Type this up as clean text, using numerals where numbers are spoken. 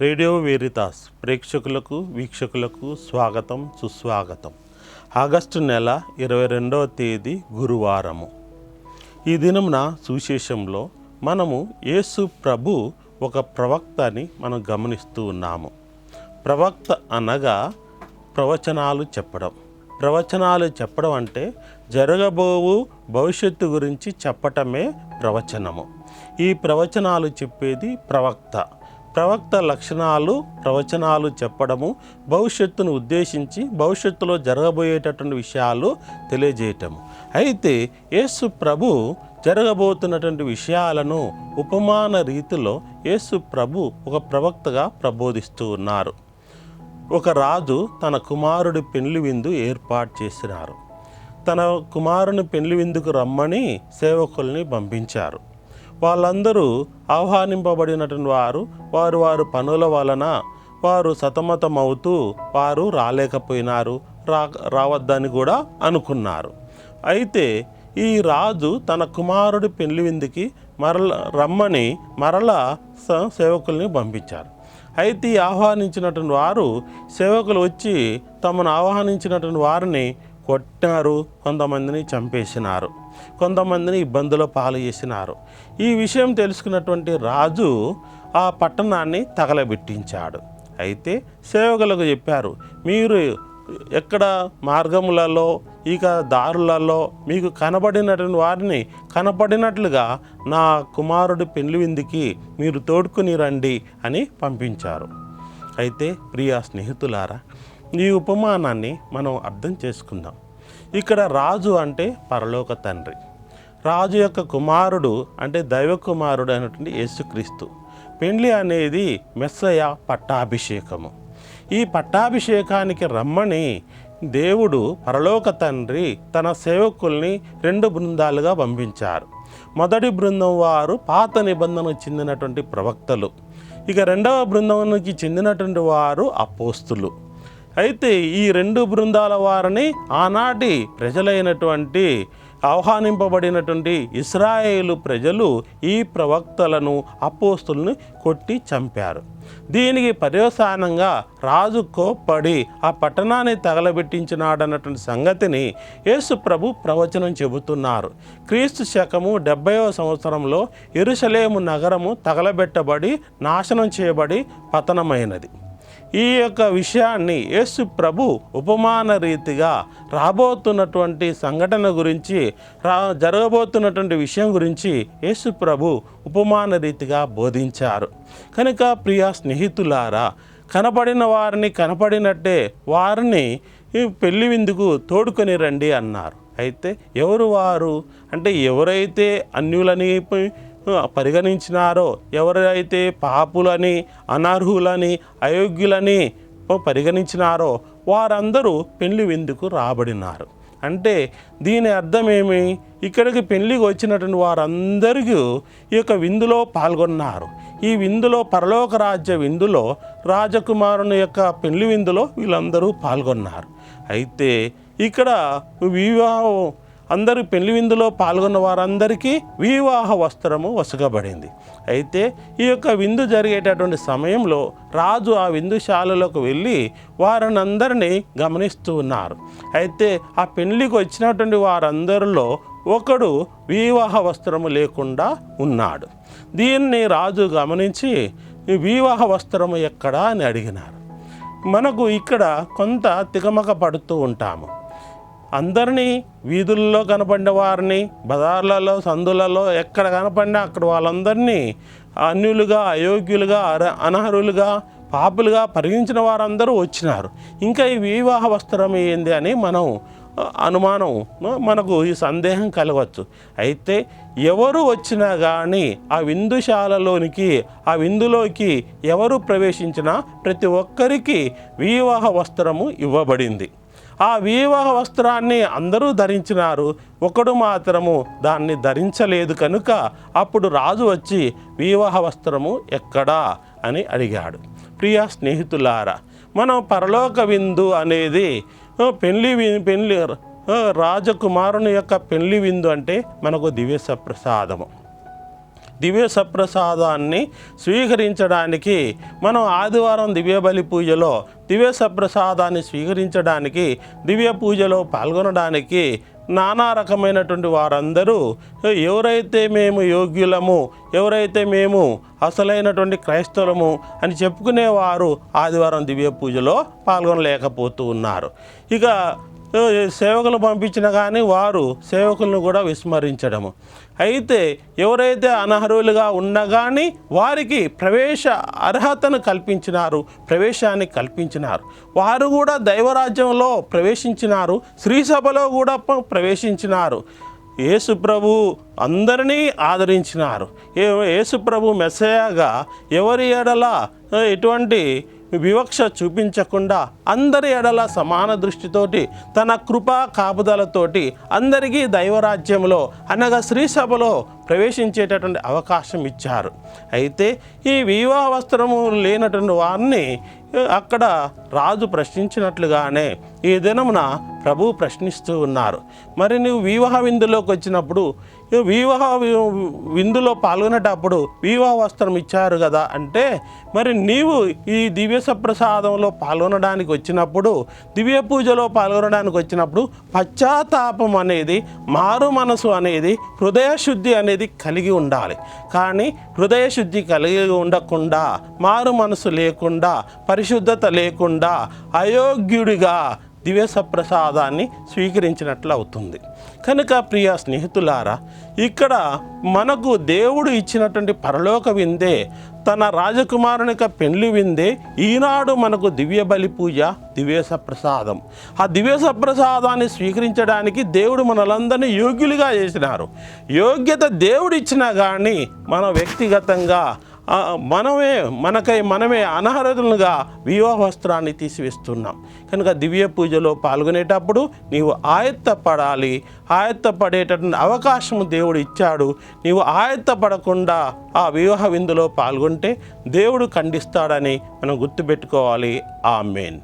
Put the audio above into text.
Radio వేరితాస్ ప్రేక్షకులకు వీక్షకులకు స్వాగతం సుస్వాగతం. ఆగస్టు నెల 22వ తేదీ గురువారము. ఈ దినమున సువిశేషంలో మనము యేసు ప్రభు ఒక ప్రవక్త అని మనం గమనిస్తూ ఉన్నాము. ప్రవక్త అనగా ప్రవచనాలు చెప్పడం. ప్రవచనాలు చెప్పడం అంటే జరగబోవు భవిష్యత్తు గురించి చెప్పటమే ప్రవచనము. ఈ ప్రవచనాలు చెప్పేది ప్రవక్త. ప్రవక్త లక్షణాలు ప్రవచనాలు చెప్పడము, భవిష్యత్తును ఉద్దేశించి భవిష్యత్తులో జరగబోయేటటువంటి విషయాలు తెలియజేయటము. అయితే యేసు ప్రభు జరగబోతున్నటువంటి విషయాలను ఉపమాన రీతిలో యేసు ప్రభు ఒక ప్రవక్తగా ప్రబోధిస్తూ ఉన్నారు. ఒక రాజు తన కుమారుడి పెళ్లి విందు ఏర్పాటు చేసినారు. తన కుమారుని పెళ్లి విందుకు రమ్మని సేవకుల్ని పంపించారు. వాళ్ళందరూ ఆహ్వానింపబడినటువంటి వారు పనుల వలన వారు సతమతమవుతూ వారు రాలేకపోయినారు, రావద్దని కూడా అనుకున్నారు. అయితే ఈ రాజు తన కుమారుడి పెళ్లి విందుకి రమ్మని సేవకుల్ని పంపించారు. అయితే ఆహ్వానించినటువంటి వారు సేవకులు వచ్చి తమను ఆహ్వానించినటువంటి వారిని కొట్టారు, కొంతమందిని చంపేసినారు, కొంతమందిని ఇబ్బందుల పాలు చేసినారు. ఈ విషయం తెలుసుకున్నటువంటి రాజు ఆ పట్టణాన్ని తగలబెట్టించాడు. అయితే సేవకులకు చెప్పారు, మీరు ఎక్కడ మార్గములలో ఇక దారులలో మీకు కనబడినటువంటి వారిని కనపడినట్లుగా నా కుమారుడి పెళ్లి విందుకి మీరు తోడుకుని రండి అని పంపించారు. అయితే ప్రియ స్నేహితులారా, ఈ ఉపమానాన్ని మనం అర్థం చేసుకుందాం. ఇక్కడ రాజు అంటే పరలోక తండ్రి, రాజు యొక్క కుమారుడు అంటే దైవ కుమారుడు అయినటువంటి యేసుక్రీస్తు. పెండ్లి అనేది మెస్సయ పట్టాభిషేకము. ఈ పట్టాభిషేకానికి రమ్మని దేవుడు పరలోక తండ్రి తన సేవకుల్ని 2 బృందాలుగా పంపించారు. మొదటి బృందం వారు పాత నిబంధనకు చెందినటువంటి ప్రవక్తలు, ఇక 2వ బృందానికి చెందినటువంటి వారు అపోస్తులు. అయితే ఈ 2 బృందాల వారిని ఆనాటి ప్రజలైనటువంటి ఆహ్వానింపబడినటువంటి ఇశ్రాయేలు ప్రజలు ఈ ప్రవక్తలను అపోస్తులను కొట్టి చంపారు. దీనికి పర్యవసానంగా రాజు కోప్పడి ఆ పట్టణాన్ని తగలబెట్టించినాడన్నటువంటి సంగతిని యేసు ప్రభు ప్రవచనం చెబుతున్నారు. క్రీస్తు శకము 70వ సంవత్సరంలో యెరూషలేము నగరము తగలబెట్టబడి నాశనం చేయబడి పతనమైనది. ఈ యొక్క విషయాన్ని యేసు ప్రభు ఉపమాన రీతిగా రాబోతున్నటువంటి సంఘటన గురించి జరగబోతున్నటువంటి విషయం గురించి యేసు ప్రభు ఉపమాన రీతిగా బోధించారు. కనుక ప్రియ స్నేహితులారా, కనపడిన వారిని కనపడినట్టే వారిని ఈ పెళ్లి విందుకు తోడుకొని రండి అన్నారు. అయితే ఎవరు వారు అంటే ఎవరైతే అన్యులని పరిగణించినారో, ఎవరైతే పాపులని, అనర్హులని, అయోగ్యులని పరిగణించినారో వారందరూ పెళ్లి విందుకు రాబడినారు. అంటే దీని అర్థమేమి? ఇక్కడికి పెళ్లికి వచ్చినటువంటి వారందరికీ ఈ యొక్క విందులో పాల్గొన్నారు. ఈ విందులో పరలోక రాజ్య విందులో రాజకుమారుని యొక్క పెళ్లి విందులో వీళ్ళందరూ పాల్గొన్నారు. అయితే ఇక్కడ వివాహం అందరూ పెళ్లి విందులో పాల్గొన్న వారందరికీ వివాహ వస్త్రము వసగబడింది. అయితే ఈ యొక్క విందు జరిగేటటువంటి సమయంలో రాజు ఆ విందుశాలలోకి వెళ్ళి వారిని అందరినీ గమనిస్తూ ఉన్నారు. అయితే ఆ పెళ్లికి వచ్చినటువంటి వారందరిలో ఒకడు వివాహ వస్త్రము లేకుండా ఉన్నాడు. దీన్ని రాజు గమనించి వివాహ వస్త్రము ఎక్కడా అని అడిగినారు. మనకు ఇక్కడ కొంత తికమక పడుతూ ఉంటాము. అందరినీ వీధుల్లో కనపడిన వారిని, బజార్లలో, సందులలో ఎక్కడ కనపడినా అక్కడ వాళ్ళందరినీ అన్యులుగా, అయోగ్యులుగా, అనర్హులుగా, పాపులుగా పరిగణించిన వారందరూ వచ్చినారు. ఇంకా ఈ వివాహ వస్త్రం ఏంది అని అనుమానం మనకు ఈ సందేహం కలగవచ్చు. అయితే ఎవరు వచ్చినా కానీ ఆ విందుశాలలోనికి, ఆ విందులోకి ఎవరు ప్రవేశించినా ప్రతి ఒక్కరికి వివాహ వస్త్రము ఇవ్వబడింది. ఆ వివాహ వస్త్రాన్ని అందరూ ధరించినారు, ఒకడు మాత్రము దాన్ని ధరించలేదు. కనుక అప్పుడు రాజు వచ్చి వివాహ వస్త్రము ఎక్కడా అని అడిగాడు. ప్రియ స్నేహితులారా, మనం పరలోక విందు అనేది పెళ్లి రాజకుమారుని యొక్క పెళ్లి విందు అంటే మనకు దివ్య ప్రసాదము. దివ్య సప్రసాదాన్ని స్వీకరించడానికి మనం ఆదివారం దివ్య బలి పూజలో దివ్య సప్రసాదాన్ని స్వీకరించడానికి దివ్య పూజలో పాల్గొనడానికి నానా రకమైనటువంటి వారందరూ ఎవరైతే మేము యోగ్యులము, ఎవరైతే మేము అసలైనటువంటి క్రైస్తవులము అని చెప్పుకునేవారు ఆదివారం దివ్య పూజలో పాల్గొనలేకపోతూ ఉన్నారు. ఇక సేవకులు పంపించిన కానీ వారు సేవకులను కూడా విస్మరించడము. అయితే ఎవరైతే అనర్హులుగా ఉన్నా కానీ వారికి ప్రవేశ అర్హతను కల్పించినారు, ప్రవేశాన్ని కల్పించినారు. వారు కూడా దైవరాజ్యంలో ప్రవేశించినారు, శ్రీసభలో కూడా ప్రవేశించినారు. యేసు ప్రభు అందరినీ ఆదరించినారు. యేసు ప్రభు మెస్సయాగా ఎవరి ఎడల ఎటువంటి వివక్ష చూపించకుండా అందరి ఎడల సమాన దృష్టితోటి తన కృపా కాపుదలతోటి అందరికీ దైవరాజ్యంలో అనగా శ్రీసభలో ప్రవేశించేటటువంటి అవకాశం ఇచ్చారు. అయితే ఈ వివాహ వస్త్రము లేనటువంటి వారిని అక్కడ రాజు ప్రశ్నించినట్లుగానే ఈ దినమున ప్రభు ప్రశ్నిస్తూ ఉన్నారు. మరి నువ్వు వివాహ విందులోకి వచ్చినప్పుడు, వివాహ విందులో పాల్గొనేటప్పుడు వివాహ వస్త్రం ఇచ్చారు కదా అంటే, మరి నీవు ఈ దివ్య సప్రసాదంలో పాల్గొనడానికి వచ్చినప్పుడు, దివ్య పూజలో పాల్గొనడానికి వచ్చినప్పుడు పశ్చాత్తాపం అనేది, మారు మనసు అనేది, హృదయశుద్ధి అనేది కలిగి ఉండాలి. కానీ హృదయశుద్ధి కలిగి ఉండకుండా, మారు మనసు లేకుండా, పరిశుద్ధత లేకుండా అయోగ్యుడిగా దివ్య సప్రసాదాన్ని స్వీకరించినట్లు అవుతుంది. కనుక ప్రియ స్నేహితులారా, ఇక్కడ మనకు దేవుడు ఇచ్చినటువంటి పరలోక విందే, తన రాజకుమారునిక పెండ్లి విందే ఈనాడు మనకు దివ్య బలి పూజ, దివ్య సప్రసాదం. ఆ దివ్య సప్రసాదాన్ని స్వీకరించడానికి దేవుడు మనలందరినీ యోగ్యులుగా చేసినారు. యోగ్యత దేవుడు ఇచ్చినా కానీ మన వ్యక్తిగతంగా మనమే అనర్హులుగా వివాహ వస్త్రాన్ని తీసివేస్తున్నాం. కనుక దివ్య పూజలో పాల్గొనేటప్పుడు నీవు ఆయత్తపడాలి. ఆయత్తపడేటటువంటి అవకాశం దేవుడు ఇచ్చాడు. నీవు ఆయత్తపడకుండా ఆ వివాహ విందులో పాల్గొంటే దేవుడు ఖండిస్తాడని మనం గుర్తుపెట్టుకోవాలి. ఆమేన్.